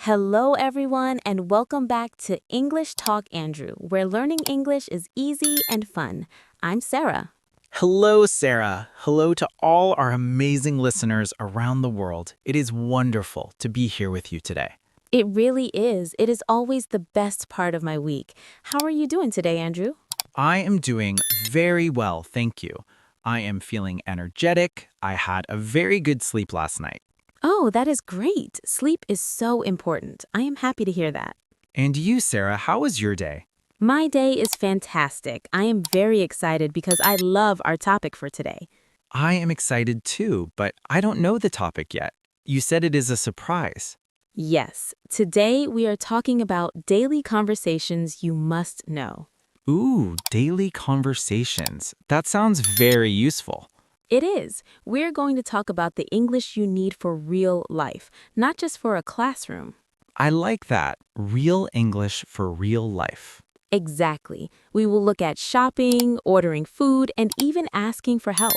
Hello, everyone, and welcome back to English Talk Andrew, where learning English is easy and fun. I'm Sarah. Hello, Sarah. Hello to all our amazing listeners around the world. It is wonderful to be here with you today. It really is. It is always the best part of my week. How are you doing today, Andrew? I am doing very well, thank you. I am feeling energetic. I had a very good sleep last night. Oh, that is great. Sleep is so important. I am happy to hear that. And you, Sarah, how was your day? My day is fantastic. I am very excited because I love our topic for today. I am excited too, but I don't know the topic yet. You said it is a surprise. Yes, today we are talking about daily conversations you must know. Ooh, daily conversations. That sounds very useful. It is. We're going to talk about the English you need for real life, not just for a classroom. I like that. Real English for real life. Exactly. We will look at shopping, ordering food, and even asking for help.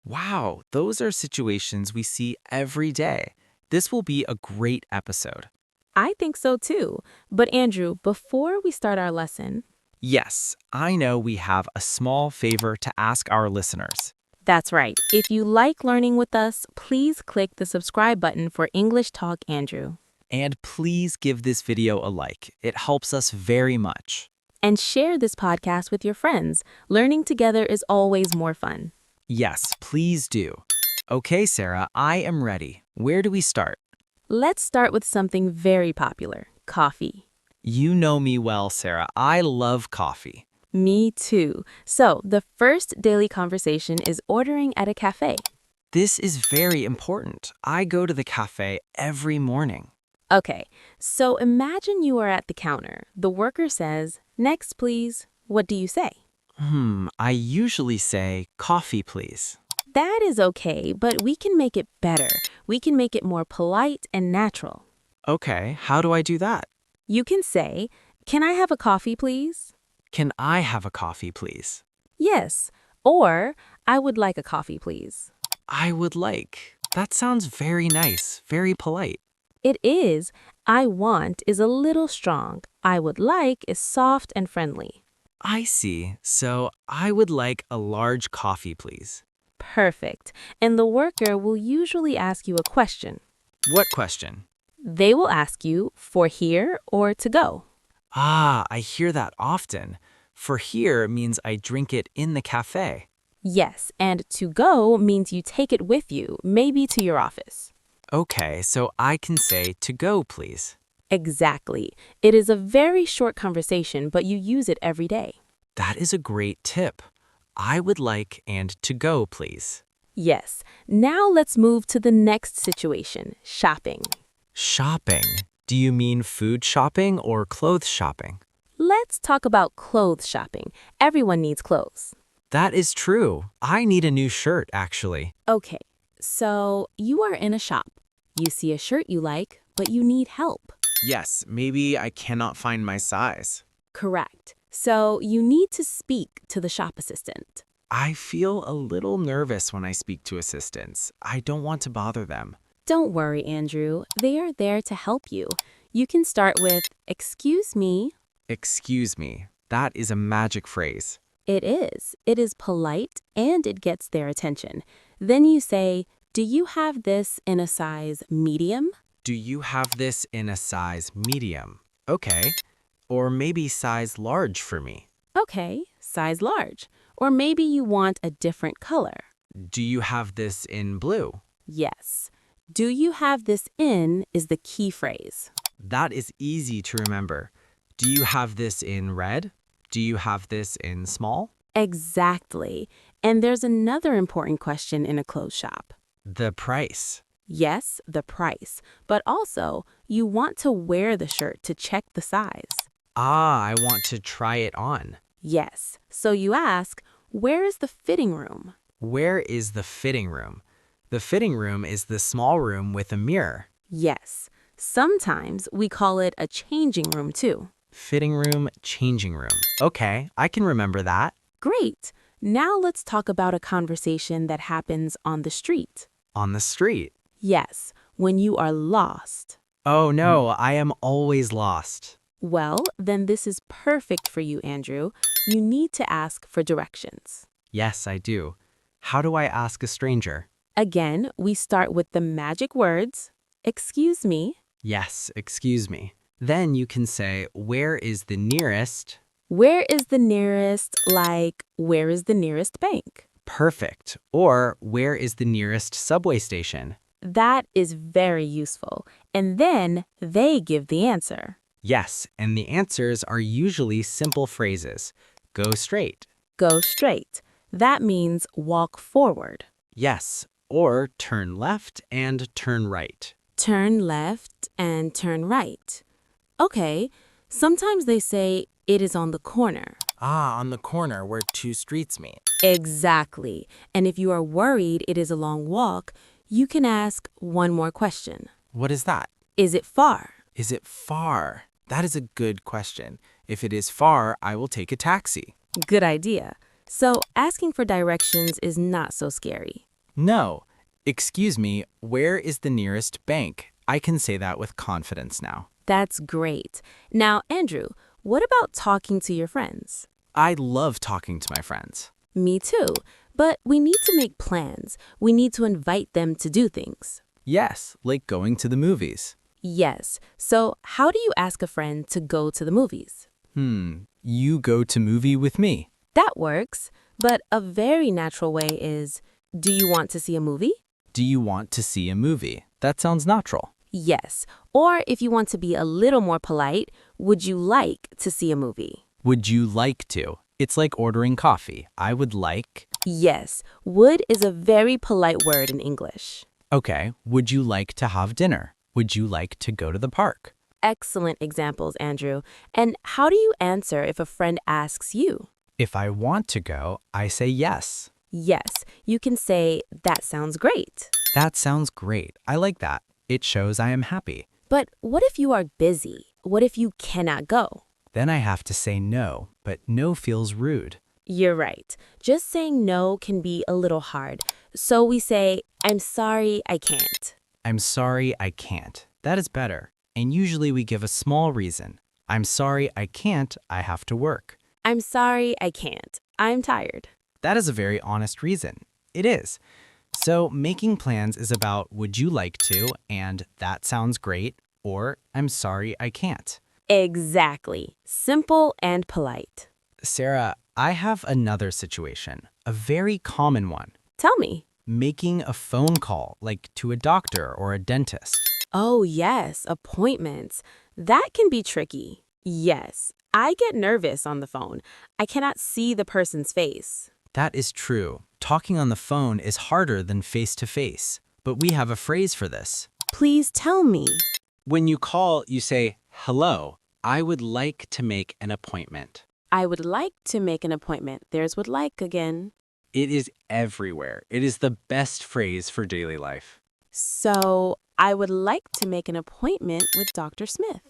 Wow, those are situations we see every day. This will be a great episode. I think so too. But Andrew, before we start our lesson, Yes, I know we have a small favor to ask our listeners. that's right. If you like learning with us, please click the subscribe button for English Talk Andrew. And please give this video a like. It helps us very much. And share this podcast with your friends. Learning together is always more fun. Yes, please do. Okay, Sarah, I am ready. Where do we start? Let's start with something very popular, coffee. You know me well, Sarah. I love coffee. Me too. So, the first daily conversation is ordering at a cafe. This is very important. I go to the cafe every morning. Okay, so imagine you are at the counter. The worker says, "Next, please." What do you say? I usually say, coffee, please. That is okay, but we can make it better. We can make it more polite and natural. Okay, how do I do that? You can say, "Can I have a coffee, please?" Can I have a coffee, please? Yes, or "I would like a coffee, please." I would like. That sounds very nice, very polite. It is. "I want" is a little strong. "I would like" is soft and friendly. I see. So I would like a large coffee, please. Perfect. And the worker will usually ask you a question. What question? They will ask you for here or to go. Ah, I hear that often. For here means I drink it in the cafe. Yes, and to go means you take it with you, maybe to your office. Okay, so I can say to go, please. Exactly. It is a very short conversation, but you use it every day. That is a great tip. I would like and to go, please. Yes. Now let's move to the next situation, shopping. Shopping. Do you mean food shopping or clothes shopping? Let's talk about clothes shopping. Everyone needs clothes. That is true. I need a new shirt, actually. Okay, so you are in a shop. You see a shirt you like, but you need help. Yes, maybe I cannot find my size. Correct. So you need to speak to the shop assistant. I feel a little nervous when I speak to assistants. I don't want to bother them. Don't worry, Andrew. They are there to help you. You can start with, "Excuse me." Excuse me. That is a magic phrase. It is. It is polite and it gets their attention. Then you say, "Do you have this in a size medium?" Do you have this in a size medium? Okay. Or maybe size large for me. Okay, size large. Or maybe you want a different color. Do you have this in blue? Yes. "Do you have this in" is the key phrase. That is easy to remember. Do you have this in red? Do you have this in small? Exactly. And there's another important question in a clothes shop. The price. Yes, the price, but also you want to wear the shirt to check the size. Ah, I want to try it on. Yes, so you ask, "Where is the fitting room?" Where is the fitting room? The fitting room is the small room with a mirror. Yes, sometimes we call it a changing room too. Fitting room, changing room. Okay, I can remember that. Great. Now let's talk about a conversation that happens on the street. On the street. Yes, when you are lost. Oh no, I am always lost. Well, then this is perfect for you, Andrew. You need to ask for directions. Yes, I do. How do I ask a stranger? Again, we start with the magic words, excuse me, Yes, excuse me. Then you can say, where is the nearest? where is the nearest, like, where is the nearest bank? Perfect. Or where is the nearest subway station? That is very useful. And then they give the answer. Yes, and the answers are usually simple phrases. Go straight. Go straight. That means walk forward. Yes, or turn left and turn right. Turn left and turn right. Okay, sometimes they say it is on the corner. Ah, on the corner where two streets meet. Exactly. And if you are worried it is a long walk, you can ask one more question. What is that? Is it far? Is it far? That is a good question. If it is far, I will take a taxi. Good idea. So asking for directions is not so scary. No. Excuse me, where is the nearest bank? I can say that with confidence now. That's great. Now, Andrew, what about talking to your friends? I love talking to my friends. Me too. But we need to make plans. We need to invite them to do things. Yes, like going to the movies. Yes. So how do you ask a friend to go to the movies? You go to movie with me. That works. But a very natural way is, do you want to see a movie? Do you want to see a movie? That sounds natural. Yes. Or if you want to be a little more polite, would you like to see a movie? Would you like to? It's like ordering coffee. I would like. Yes. Would is a very polite word in English. Okay, would you like to have dinner? Would you like to go to the park? Excellent examples, Andrew. And how do you answer if a friend asks you? If I want to go, I say yes. Yes, you can say, that sounds great. That sounds great. I like that. It shows I am happy. But what if you are busy? What if you cannot go? Then I have to say no, but no feels rude. You're right. Just saying no can be a little hard. So we say, I'm sorry, I can't. I'm sorry, I can't. That is better. And usually we give a small reason. I'm sorry, I can't. I have to work. I'm sorry, I can't. I'm tired. That is a very honest reason. It is. So making plans is about would you like to and that sounds great or I'm sorry, I can't. Exactly. Simple and polite. Sarah, I have another situation, a very common one. Tell me. Making a phone call, like to a doctor or a dentist. Oh, yes, appointments. That can be tricky. Yes, I get nervous on the phone. I cannot see the person's face. That is true. Talking on the phone is harder than face-to-face. But we have a phrase for this. Please tell me. When you call, you say, hello, I would like to make an appointment. I would like to make an appointment. There's would like again. It is everywhere. It is the best phrase for daily life. So, I would like to make an appointment with Dr. Smith.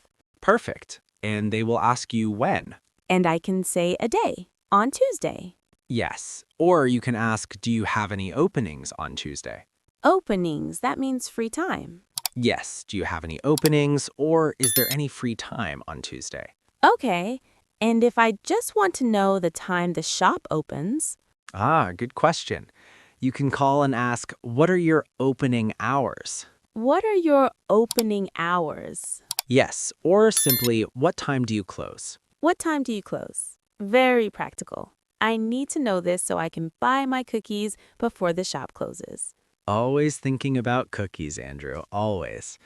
Perfect. And they will ask you when. And I can say a day, on Tuesday. Yes. Or you can ask, do you have any openings on Tuesday? Openings, that means free time. Yes. Do you have any openings? Or is there any free time on Tuesday? Okay. And if I just want to know the time the shop opens? Ah, good question. You can call and ask, what are your opening hours? What are your opening hours? Yes, or simply, what time do you close? What time do you close? Very practical. I need to know this so I can buy my cookies before the shop closes. Always thinking about cookies, Andrew, always.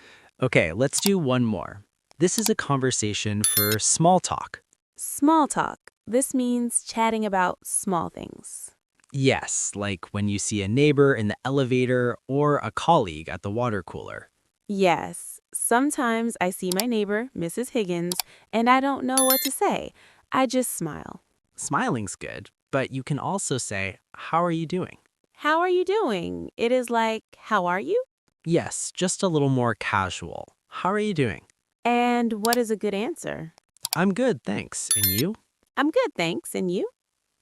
Okay, let's do one more. This is a conversation for small talk. Small talk. This means chatting about small things. Yes, like when you see a neighbor in the elevator or a colleague at the water cooler. Yes, sometimes I see my neighbor, Mrs. Higgins, and I don't know what to say. I just smile. Smiling's good, but you can also say, how are you doing? How are you doing? It is like, how are you? Yes, just a little more casual. How are you doing? And what is a good answer? I'm good, thanks. And you? I'm good, thanks. And you?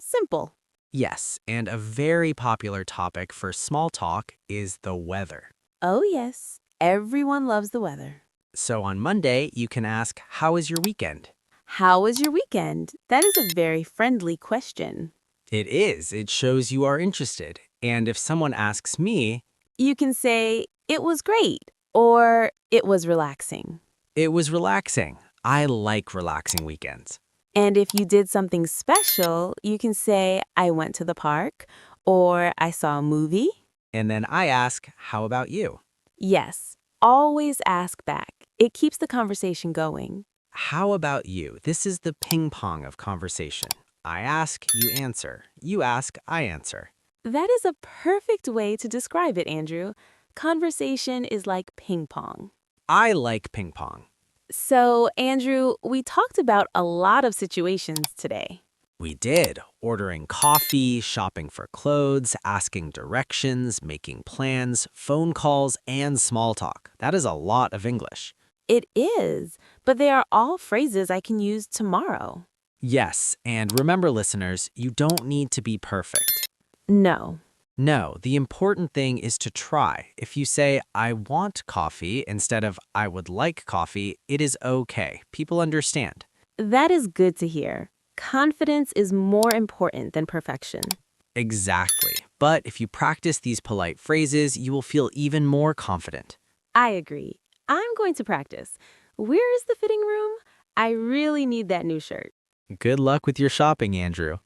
Simple. Yes, and a very popular topic for small talk is the weather. Oh, yes. Everyone loves the weather. So on Monday, you can ask, how was your weekend? How was your weekend? That is a very friendly question. It is. It shows you are interested. And if someone asks me, You can say, it was great, or it was relaxing. it was relaxing. I like relaxing weekends. And if you did something special, you can say, I went to the park, or I saw a movie. And then I ask, how about you? Yes, always ask back. It keeps the conversation going. How about you? This is the ping pong of conversation. I ask, you answer. You ask, I answer. That is a perfect way to describe it, Andrew. Conversation is like ping pong. I like ping pong. So, Andrew, we talked about a lot of situations today. We did. Ordering coffee, shopping for clothes, asking directions, making plans, phone calls, and small talk. That is a lot of English. It is, but they are all phrases I can use tomorrow. Yes, and remember, listeners, you don't need to be perfect. No. No, the important thing is to try. If you say, I want coffee instead of I would like coffee, it is okay. People understand. That is good to hear. Confidence is more important than perfection. Exactly. But if you practice these polite phrases, you will feel even more confident. I agree. I'm going to practice. Where is the fitting room? I really need that new shirt. Good luck with your shopping, Andrew.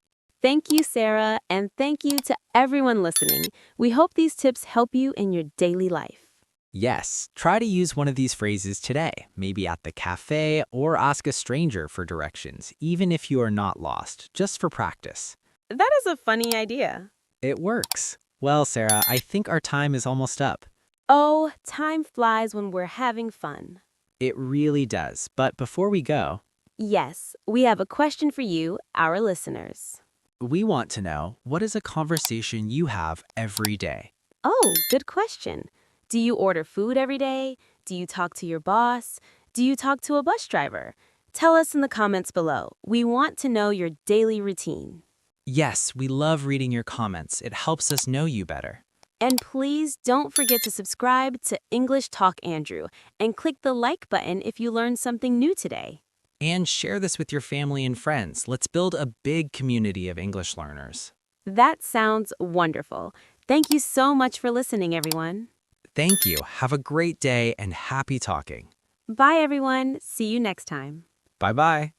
Thank you, Sarah, and thank you to everyone listening. We hope these tips help you in your daily life. Yes, try to use one of these phrases today, maybe at the cafe or ask a stranger for directions, even if you are not lost, just for practice. That is a funny idea. It works. Well, Sarah, I think our time is almost up. Oh, time flies when we're having fun. It really does. But before we go, Yes, we have a question for you, our listeners. we want to know, what is a conversation you have every day? Oh, good question. Do you order food every day? Do you talk to your boss? Do you talk to a bus driver? Tell us in the comments below. We want to know your daily routine. Yes, we love reading your comments. It helps us know you better. And please don't forget to subscribe to English Talk Andrew and click the like button if you learned something new today. And share this with your family and friends. Let's build a big community of English learners. That sounds wonderful. Thank you so much for listening, everyone. Thank you. Have a great day and happy talking. Bye, everyone. See you next time. Bye-bye.